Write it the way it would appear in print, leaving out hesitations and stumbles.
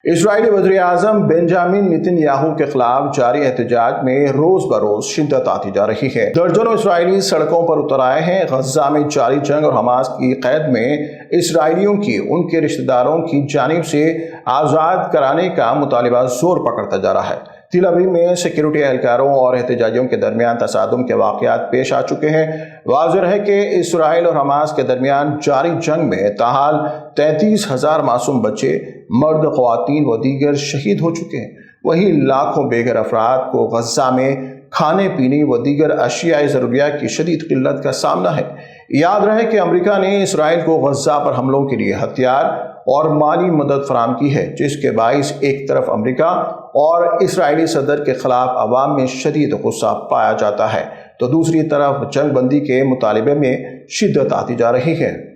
اسرائیلی وزیر اعظم Benjamin Nitin Yahoo کے خلاف جاری احتجاج میں روز بروز شدت آتی جا رہی ہے۔ درجنوں اسرائیلی سڑکوں پر اتر آئے ہیں۔ غزہ میں جاری جنگ اور حماس کی قید میں اسرائیلیوں کی ان کے رشتہ داروں کی جانب سے آزاد کرانے کا مطالبہ زور پکڑتا جا رہا ہے۔ تل ابیب میں سیکیورٹی اہلکاروں اور احتجاجیوں کے درمیان تصادم کے واقعات پیش آ چکے ہیں۔ واضح ہے کہ اسرائیل اور حماس کے درمیان جاری جنگ میں تاحال 33,000 معصوم بچے، مرد، خواتین و دیگر شہید ہو چکے ہیں۔ وہی لاکھوں بے گھر افراد کو غزہ میں کھانے پینے و دیگر اشیاء ضروریات کی شدید قلت کا سامنا ہے۔ یاد رہے کہ امریکہ نے اسرائیل کو غزہ پر حملوں کے لیے ہتھیار اور مالی مدد فراہم کی ہے، جس کے باعث ایک طرف امریکہ اور اسرائیلی صدر کے خلاف عوام میں شدید غصہ پایا جاتا ہے، تو دوسری طرف جنگ بندی کے مطالبے میں شدت آتی جا رہی ہے۔